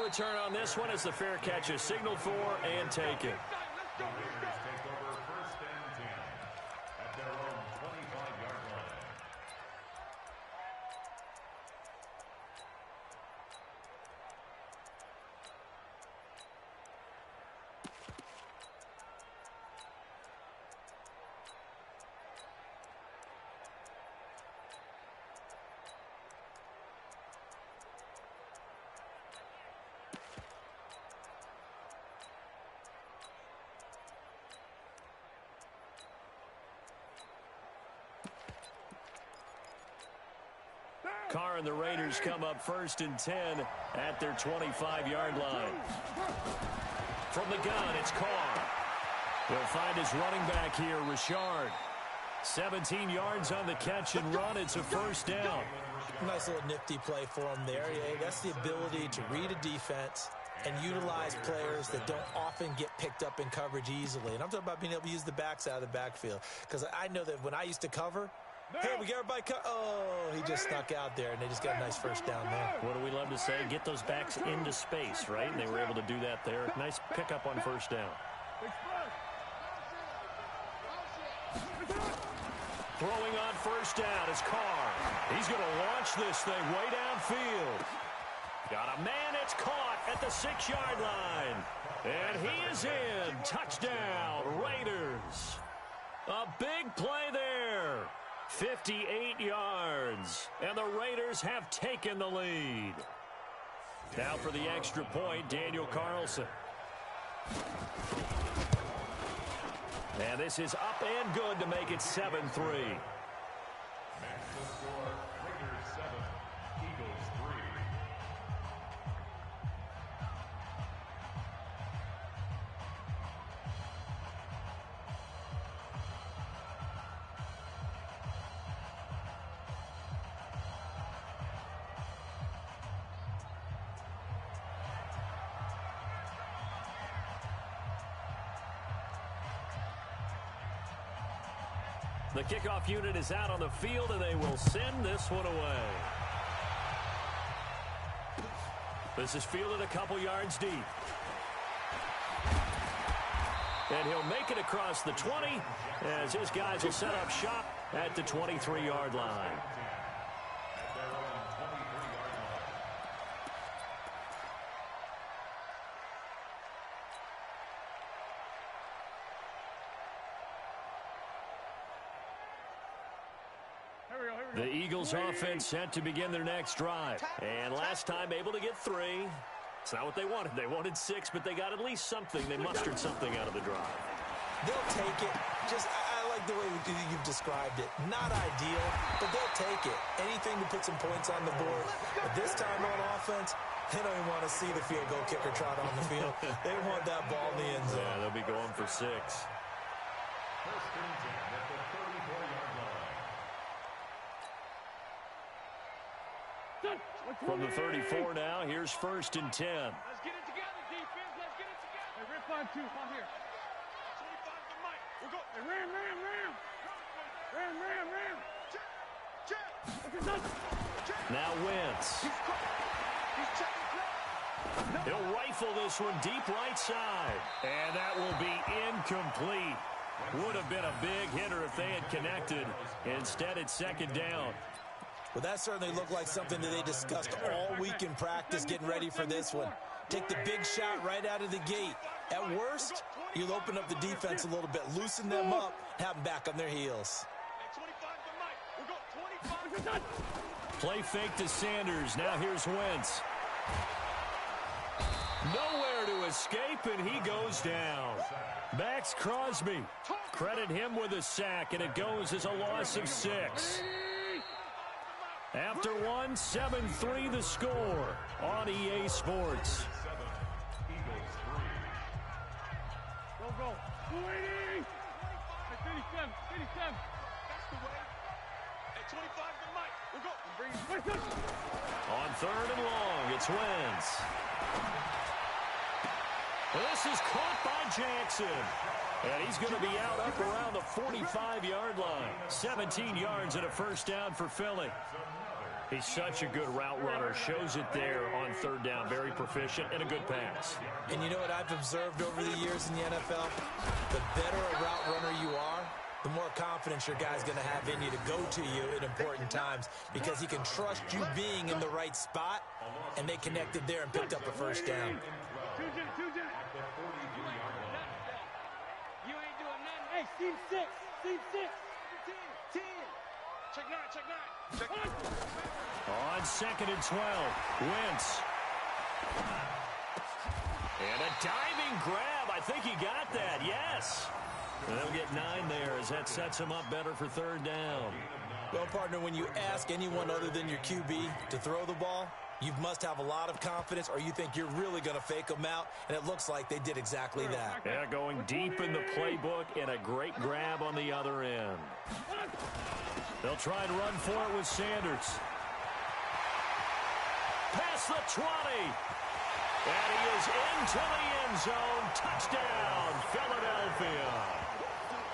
return on this one as the fair catch is signaled for and taken. The Raiders take over 1st and 10 at their own 25-yard line. Carr and the Raiders come up 1st and 10 at their 25-yard line. From the gun, it's Carr. He'll find his running back here, Richard. 17 yards on the catch and run. It's a 1st down. Nice little nifty play for him there. Yeah, that's the ability to read a defense and utilize players that don't often get picked up in coverage easily. And I'm talking about being able to use the backs out of the backfield. Because I know that when I used to cover, hey, we got everybody oh, he just snuck out there, and they just got a nice 1st down there. What do we love to say? Get those backs into space, right? And they were able to do that there. Nice pickup on 1st down. Throwing on 1st down is Carr. He's going to launch this thing way downfield. Got a man. It's caught at the 6-yard line. And he is in. Touchdown, Raiders. A big play there. 58 yards. And the Raiders have taken the lead. Now for the extra point, Daniel Carlson. And this is up and good to make it 7-3. Match the score, Raiders 7, Eagles 3. The kickoff unit is out on the field, and they will send this one away. This is fielded a couple yards deep. And he'll make it across the 20 as his guys will set up shop at the 23-yard line. The Eagles offense set to begin their next drive. And last time able to get 3. It's not what they wanted. They wanted 6, but they got at least something. They mustered something out of the drive. They'll take it. I like the way you've described it. Not ideal, but they'll take it. Anything to put some points on the board. But this time on offense, they don't even want to see the field goal kicker trot on the field. They want that ball in the end zone. Yeah, they'll be going for 6. 1st and 10 at the 34-yard line. From the 34 now, here's 1st and 10. Let's get it together, defense. Let's get it together. Hey, rip on 2. Come here. 25 to Mike. We'll go. Hey, ram. Check. Now Wentz. He's checking. He'll rifle this one deep right side. And that will be incomplete. Would have been a big hitter if they had connected. Instead, it's 2nd down. Well, that certainly looked like something that they discussed all week in practice getting ready for this one. Take the big shot right out of the gate. At worst, you'll open up the defense a little bit, loosen them up, have them back on their heels. 25 to Mike. Play fake to Sanders. Now here's Wentz. Nowhere to escape, and he goes down. Max Crosby. Credit him with a sack, and it goes as a loss of 6. After 1, 7-3 the score on EA Sports. Go. 280. 37. That's the way. At 25 to Mike. We'll go. Bring it. On 3rd and long, it's Wentz. This is caught by Jackson. And he's going to be out up around the 45-yard line. 17 yards and a 1st down for Philly. He's such a good route runner. Shows it there on third down. Very proficient and a good pass. And you know what I've observed over the years in the NFL? The better a route runner you are, the more confidence your guy's going to have in you to go to you at important times because he can trust you being in the right spot, and they connected there and picked up a first down. You ain't doing nothing. Hey, team 6. Team 6. 10. Check 9. Check 9. On 2nd and 12, Wentz. And a diving grab. I think he got that. Yes. And they'll get 9 there as that sets him up better for third down. Well, partner, when you ask anyone other than your QB to throw the ball, you must have a lot of confidence or you think you're really going to fake them out, and it looks like they did exactly that. Yeah, going deep in the playbook and a great grab on the other end. They'll try and run for it with Sanders. Past the 20. And he is into the end zone. Touchdown, Philadelphia.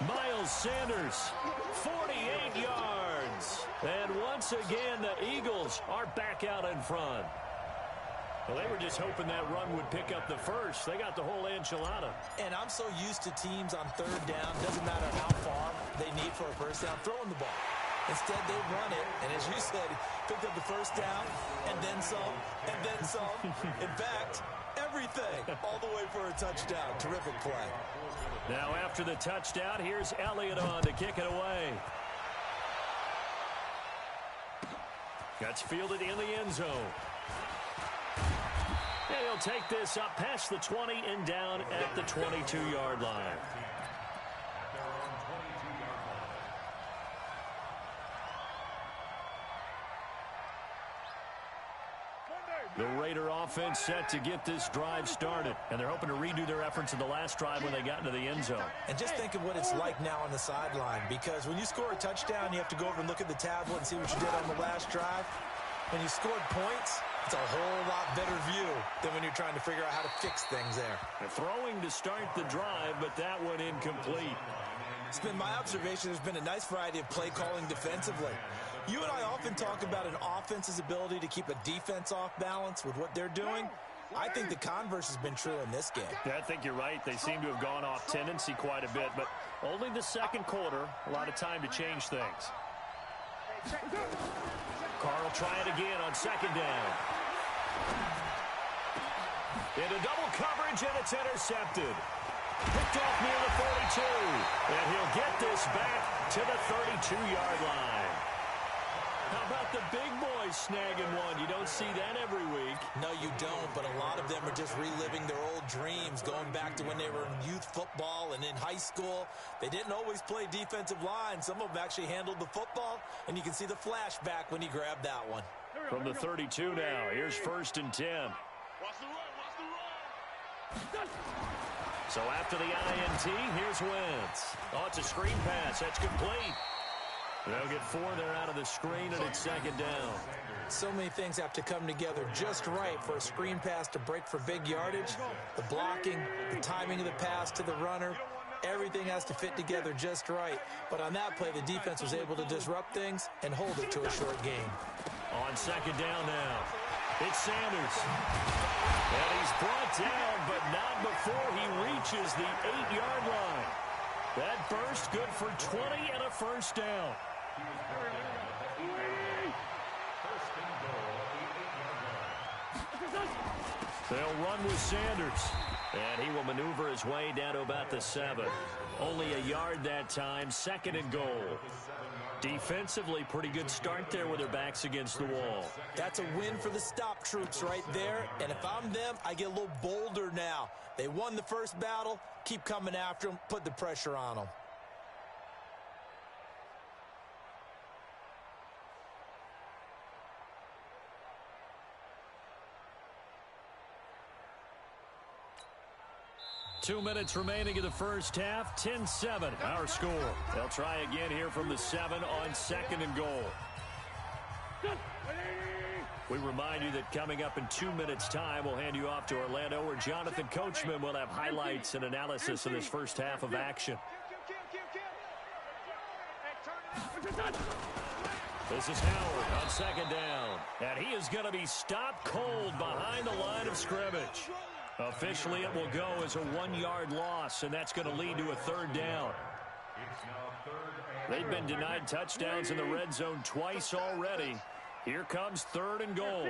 Miles Sanders, 48 yards. And once again, the Eagles are back out in front. Well, they were just hoping that run would pick up the first. They got the whole enchilada. And I'm so used to teams on third down, doesn't matter how far they need for a first down, throwing the ball. Instead, they run it, and as you said, picked up the first down, and then some, and then some. In fact, everything, all the way for a touchdown. Terrific play. Now, after the touchdown, here's Elliott on to kick it away. That's fielded in the end zone. And he'll take this up past the 20 and down at the 22-yard line. The Raider offense set to get this drive started, and they're hoping to redo their efforts in the last drive when they got into the end zone. And just think of what it's like now on the sideline, because when you score a touchdown, you have to go over and look at the tablet and see what you did on the last drive. When you scored points, it's a whole lot better view than when you're trying to figure out how to fix things there. They're throwing to start the drive, but that one incomplete. It's been my observation there's been a nice variety of play calling defensively. You and I often talk about an offense's ability to keep a defense off balance with what they're doing. I think the converse has been true in this game. Yeah, I think you're right. They seem to have gone off tendency quite a bit, but only the second quarter, a lot of time to change things. Carr will try it again on second down. Into double coverage, and it's intercepted. Picked off near the 42, and he'll get this back to the 32-yard line. How about the big boys snagging one? You don't see that every week. No, you don't, but a lot of them are just reliving their old dreams, going back to when they were in youth football and in high school. They didn't always play defensive line. Some of them actually handled the football, and you can see the flashback when he grabbed that one. From the 32 now, here's 1st and 10. Watch the run. So after the INT, here's Wentz. Oh, it's a screen pass. That's complete. They'll get 4 there out of the screen, and it's second down. So many things have to come together just right for a screen pass to break for big yardage. The blocking, the timing of the pass to the runner, everything has to fit together just right. But on that play, the defense was able to disrupt things and hold it to a short gain. On second down now, it's Sanders. And he's brought down, but not before he reaches the 8-yard line. That burst good for 20 and a first down. They'll run with Sanders. And he will maneuver his way down to about the 7. Only a yard that time, 2nd and goal. Defensively, pretty good start there with their backs against the wall. That's a win for the stop troops right there. And if I'm them, I get a little bolder now. They won the first battle. Keep coming after them. Put the pressure on them. Two minutes remaining in the first half. 10-7, our score. They'll try again here from the 7 on 2nd and goal. We remind you that coming up in 2 minutes' time, we'll hand you off to Orlando, where Jonathan Coachman will have highlights and analysis of this first half of action. This is Howard on second down. And he is going to be stopped cold behind the line of scrimmage. Officially, it will go as a 1-yard loss, and that's going to lead to a third down. They've been denied touchdowns in the red zone twice already. Here comes third and goal.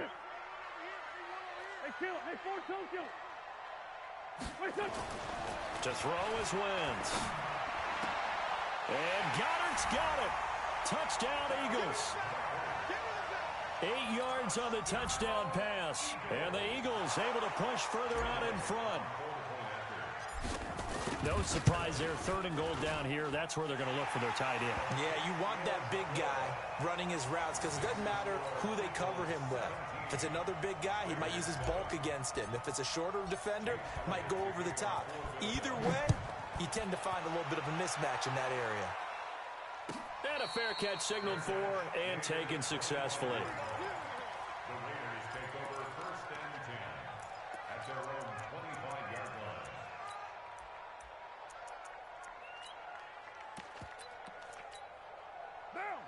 To throw is Wentz. And Goddard's got it. Touchdown, Eagles. 8 yards on the touchdown pass. And the Eagles able to push further out in front. No surprise there. Third and goal down here. That's where they're going to look for their tight end. Yeah, you want that big guy running his routes because it doesn't matter who they cover him with. If it's another big guy, he might use his bulk against him. If it's a shorter defender, might go over the top. Either way, you tend to find a little bit of a mismatch in that area. And a fair catch signaled for and taken successfully. The Raiders take over first and 10 at their own 25-yard line.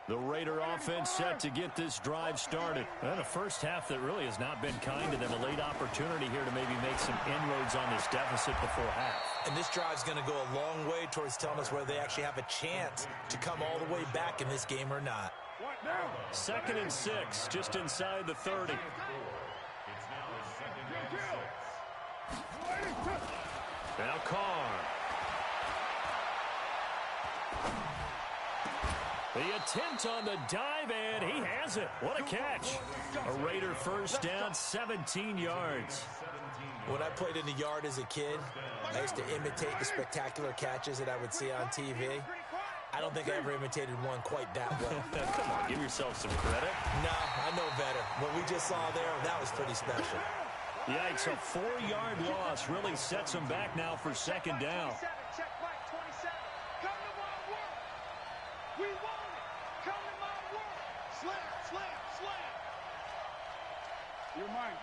The Raider offense set to get this drive started. And a first half that really has not been kind to them. A late opportunity here to maybe make some inroads on this deficit before half. And this drive's going to go a long way towards telling us whether they actually have a chance to come all the way back in this game or not. 2nd and 6, just inside the 30. It's now a 2nd and 6. Now Carr. The attempt on the dive, and he has it. What a catch. A Raider first down, 17 yards. When I played in the yard as a kid, I used to imitate the spectacular catches that I would see on TV. I don't think I ever imitated one quite that well. Come on, give yourself some credit. No, I know better. What we just saw there, that was pretty special. Yikes, a 4-yard loss really sets them back now for second down. You're mine.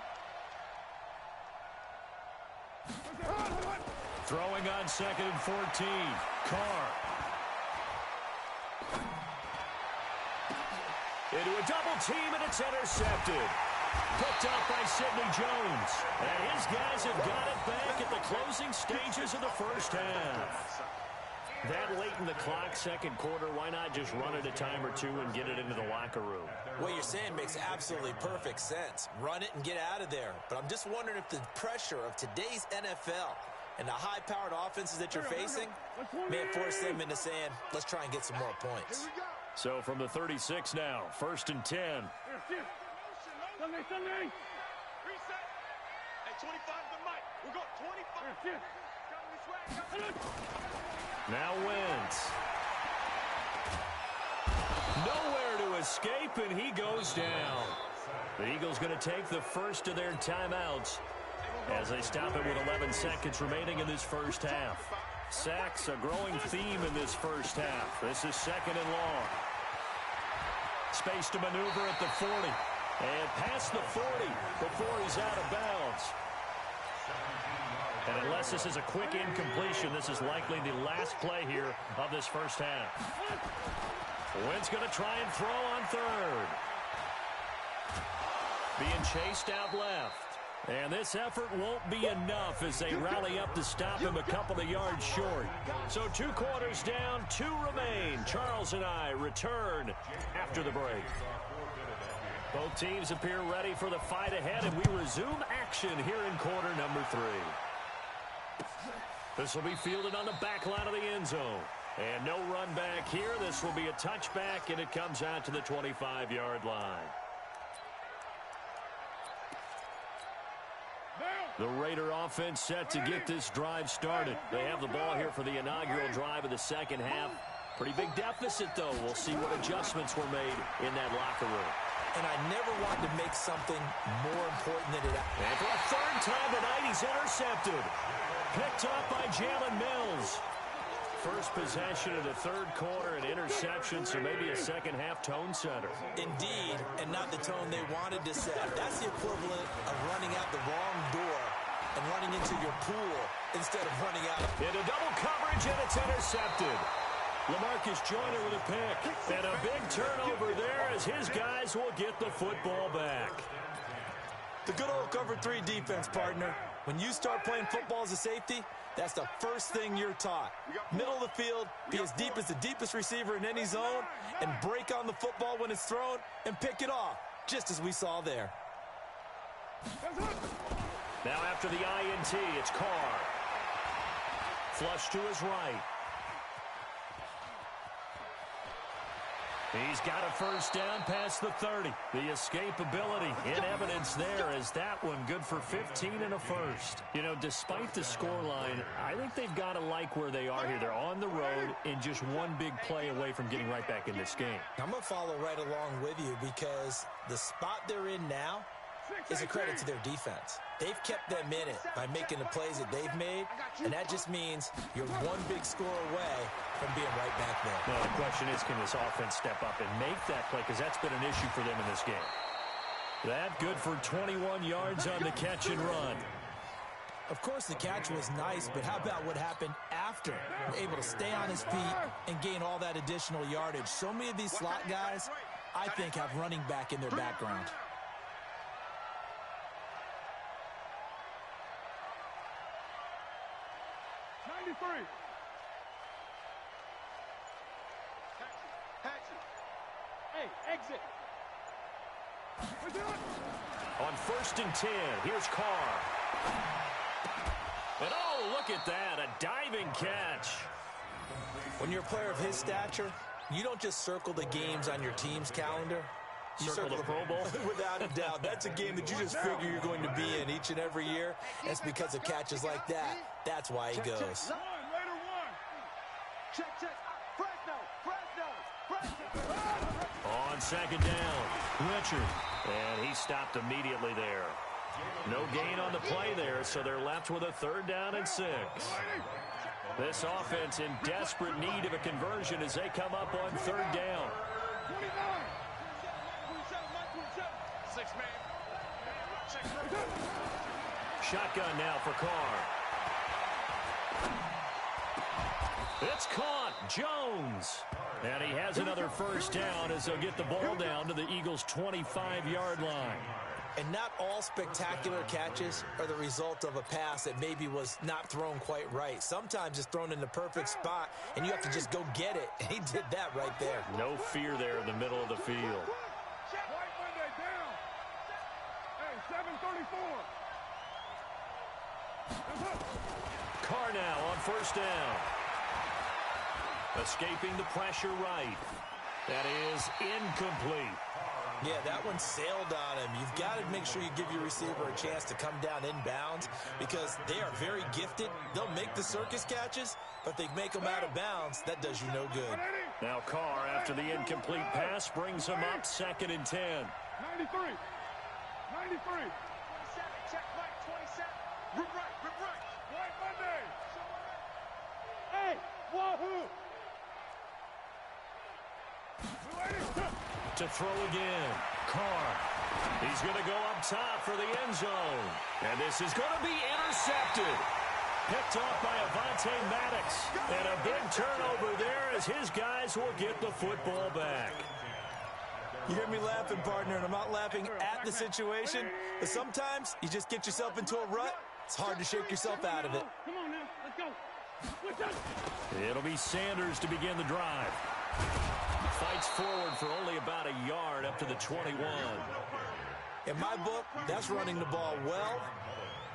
Throwing on 2nd and 14. Carr. Into a double team, and it's intercepted. Picked up by Sidney Jones. And his guys have got it back at the closing stages of the first half. That late in the clock, second quarter, why not just run it a time or two and get it into the locker room? What you're saying makes absolutely perfect sense. Run it and get out of there. But I'm just wondering if the pressure of today's NFL and the high-powered offenses that you're facing may force them into saying, let's try and get some more points. So from the 36 now, 1st and 10. Sunday. Reset. At 25 the mic. We'll go 25. Now Wentz. Nowhere to escape, and he goes down. The Eagles going to take the first of their timeouts as they stop it with 11 seconds remaining in this first half. Sacks, a growing theme in this first half. This is 2nd and long. Space to maneuver at the 40. And past the 40 before he's out of bounds. And unless this is a quick incompletion, this is likely the last play here of this first half. Wentz going to try and throw on third. Being chased out left. And this effort won't be enough as they rally up to stop him a couple of yards short. So 2 quarters down, 2 remain. Charles and I return after the break. Both teams appear ready for the fight ahead, and we resume action here in quarter number 3. This will be fielded on the back line of the end zone. And no run back here. This will be a touchback, and it comes out to the 25-yard line. The Raider offense set to get this drive started. They have the ball here for the inaugural drive of the second half. Pretty big deficit, though. We'll see what adjustments were made in that locker room. And I never want to make something more important than it. And for a third time tonight, he's intercepted. Picked up by Jalen Mills. First possession of the third quarter, an interception, so maybe a second half tone setter. Indeed, and not the tone they wanted to set. That's the equivalent of running out the wrong door and running into your pool instead of running out. Into double coverage, and it's intercepted. LaMarcus Joyner with a pick. And a big turnover there as his guys will get the football back. The good old cover 3 defense, partner. When you start playing football as a safety, that's the first thing you're taught. Middle of the field, be as deep as the deepest receiver in any zone, and break on the football when it's thrown and pick it off, just as we saw there. Now after the INT, it's Carr. Flush to his right. He's got a first down past the 30. The escapability in evidence there as that one good for 15 and a first. You know, despite the scoreline, I think they've got to like where they are here. They're on the road and just one big play away from getting right back in this game. I'm going to follow right along with you because the spot they're in now is a credit to their defense. They've kept them in it by making the plays that they've made, and that just means you're one big score away from being right back there. Well, the question is, can this offense step up and make that play? Because that's been an issue for them in this game. That good for 21 yards on the catch and run. Of course, the catch was nice, but how about what happened after? Able to stay on his feet and gain all that additional yardage. So many of these slot guys, I think, have running back in their background. Hey, exit. On 1st and 10, here's Carr. And oh, look at that, a diving catch. When you're a player of his stature, you don't just circle the games on your team's calendar. You circle the Pro Bowl? Without a doubt. That's a game that you just figure you're going to be in each and every year. That's because of catches like that. That's why he goes. Check. Fresno. On 2nd down, Richard. And he stopped immediately there. No gain on the play there, so they're left with a 3rd down and 6. This offense in desperate need of a conversion as they come up on 3rd down. 29. 6 man. Shotgun now for Carr. It's caught. Jones. And he has another first down as they'll get the ball down to the Eagles' 25-yard line. And not all spectacular catches are the result of a pass that maybe was not thrown quite right. Sometimes it's thrown in the perfect spot, and you have to just go get it. And he did that right there. No fear there in the middle of the field. White Monday down. Hey, 7:34. Carr now on 1st down. Escaping the pressure right. That is incomplete. Yeah, that one sailed on him. You've got to make sure you give your receiver a chance to come down inbounds because they are very gifted. They'll make the circus catches, but they make them out of bounds. That does you no good. Now Carr, after the incomplete pass, brings him up 2nd and 10. 93. 93. 27, check right, 27. Rip right. White Monday. Hey, wahoo. To throw again. Carr. He's going to go up top for the end zone. And this is going to be intercepted. Picked off by Avonte Maddox. And a big turnover there as his guys will get the football back. You hear me laughing, partner, and I'm not laughing at the situation. But sometimes you just get yourself into a rut. It's hard to shake yourself out of it. Come on now, let's go. It'll be Sanders to begin the drive. Fights forward for only about a yard up to the 21. In my book, that's running the ball well,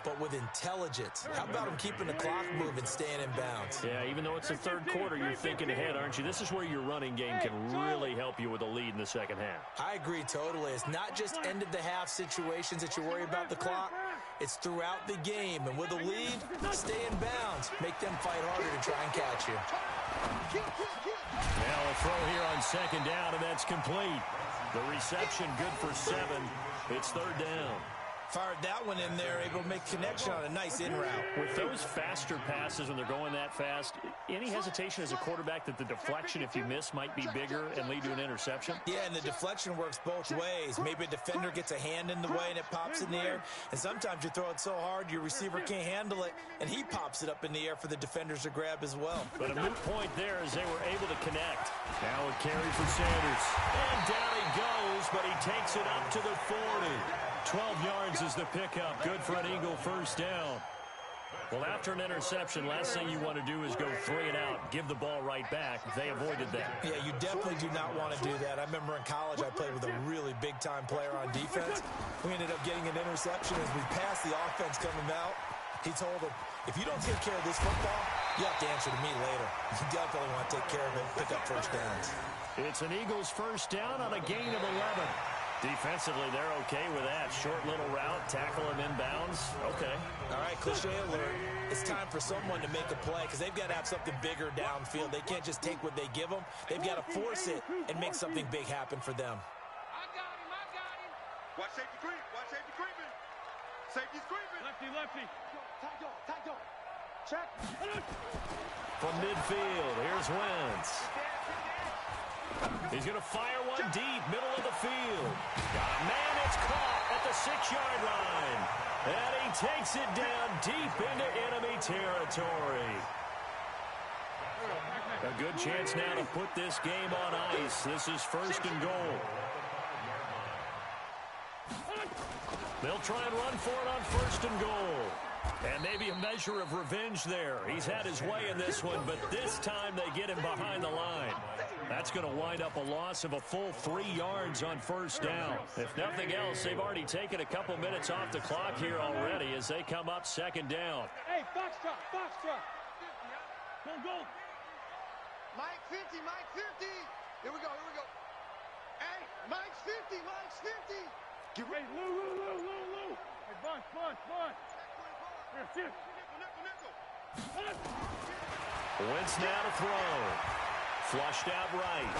but with intelligence. How about him keeping the clock moving, staying in bounds? Yeah, even though it's the 3rd quarter, you're thinking ahead, aren't you? This is where your running game can really help you with a lead in the 2nd half. I agree totally. It's not just end-of-the-half situations that you worry about the clock. It's throughout the game. And with a lead, stay in bounds. Make them fight harder to try and catch you. Now a throw here on 2nd down, and that's complete. The reception good for 7. It's 3rd down. Fired that one in there, able to make connection on a nice in route. With those faster passes when they're going that fast, any hesitation as a quarterback that the deflection, if you miss, might be bigger and lead to an interception? Yeah, and the deflection works both ways. Maybe a defender gets a hand in the way and it pops in the air. And sometimes you throw it so hard your receiver can't handle it, and he pops it up in the air for the defenders to grab as well. But a moot point there as they were able to connect. Now a carry for Sanders. And down he goes, but he takes it up to the 40. 12 yards is the pickup. Good for an Eagle first down. Well, after an interception, last thing you want to do is go 3 and out, give the ball right back. They avoided that. Yeah, you definitely do not want to do that. I remember in college I played with a really big-time player on defense. We ended up getting an interception as we passed the offense coming out. He told him, if you don't take care of this football, you have to answer to me later. You definitely want to take care of it, pick up first downs. It's an Eagles first down on a gain of 11. Defensively, they're okay with that. Short little route, tackle him inbounds. Okay. All right, cliche alert. It's time for someone to make a play because they've got to have something bigger downfield. They can't just take what they give them. They've got to force it and make something big happen for them. I got him. Watch safety creep. Watch safety creeping. Safety's creeping. Lefty. Tight go. Check. From midfield, here's Wentz. He's going to fire one deep, middle of the field. Got a man, it's caught at the 6-yard line. And he takes it down deep into enemy territory. A good chance now to put this game on ice. This is first and goal. They'll try and run for it on first and goal. And maybe a measure of revenge there. He's had his way in this one, but this time they get him behind the line. That's going to wind up a loss of a full 3 yards on first down. If nothing else, they've already taken a couple minutes off the clock here already as they come up second down. Hey, foxtrot. Go. Mike 50. Here we go. Hey, Mike's 50. Get ready. Lou. Hey, bunch. Here. Wentz now to throw. Flushed out right.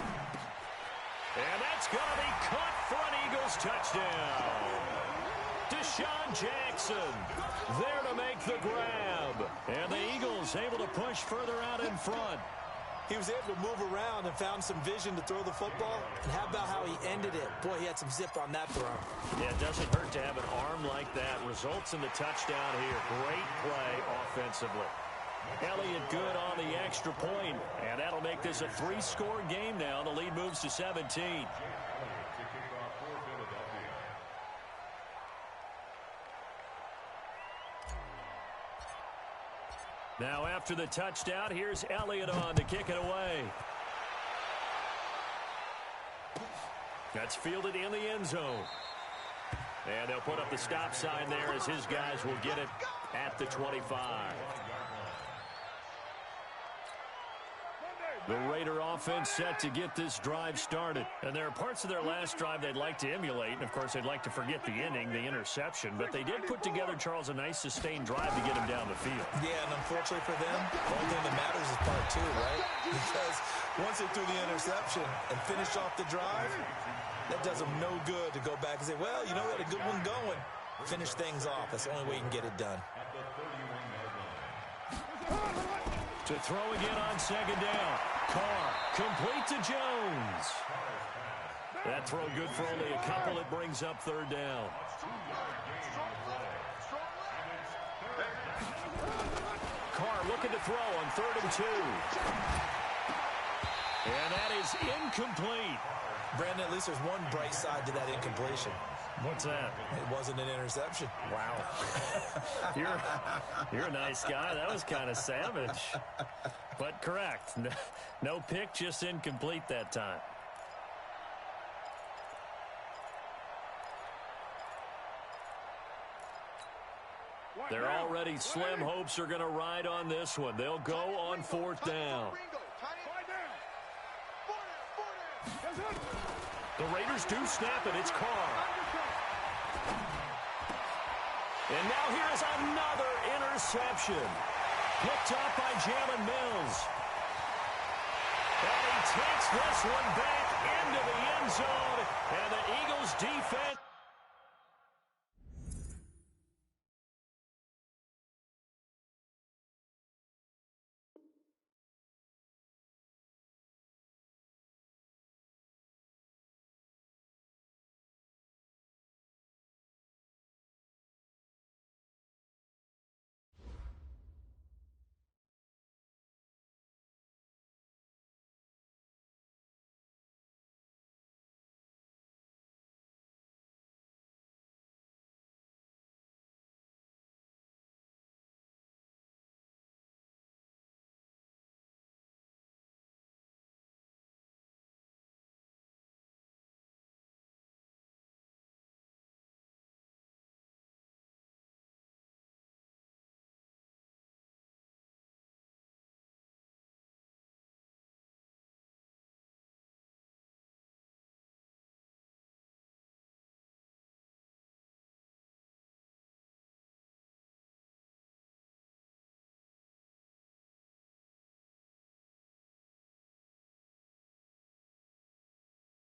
And that's going to be caught for an Eagles touchdown. Deshaun Jackson there to make the grab. And the Eagles able to push further out in front. He was able to move around and found some vision to throw the football. And how about how he ended it? Boy, he had some zip on that throw. Yeah, it doesn't hurt to have an arm like that. Results in the touchdown here. Great play offensively. Elliott good on the extra point, and that'll make this a 3-score game now. The lead moves to 17. Now after the touchdown, here's Elliott on to kick it away. That's fielded in the end zone. And they'll put up the stop sign there as his guys will get it at the 25. The Raider offense set to get this drive started. And there are parts of their last drive they'd like to emulate. And, of course, they'd like to forget the inning, the interception. But they did put together, Charles, a nice sustained drive to get him down the field. Yeah, and unfortunately for them, the only thing that matters is part 2, right? Because once they threw the interception and finished off the drive, that does them no good to go back and say, well, you know, we had a good one going. Finish things off. That's the only way you can get it done. To throw again on second down. Carr complete to Jones. That throw good for only a couple. It brings up third down. Carr looking to throw on 3rd and 2. And that is incomplete. Brandon, at least there's one bright side to that incompletion. What's that? It wasn't an interception. Wow. You're a nice guy. That was kind of savage. But correct. No pick, just incomplete that time. Their already slim hopes are going to ride on this one. They'll go on 4th down. The Raiders do snap it. It's Carr. And now here's another interception. Picked up by Jalen Mills. And he takes this one back into the end zone. And the Eagles defense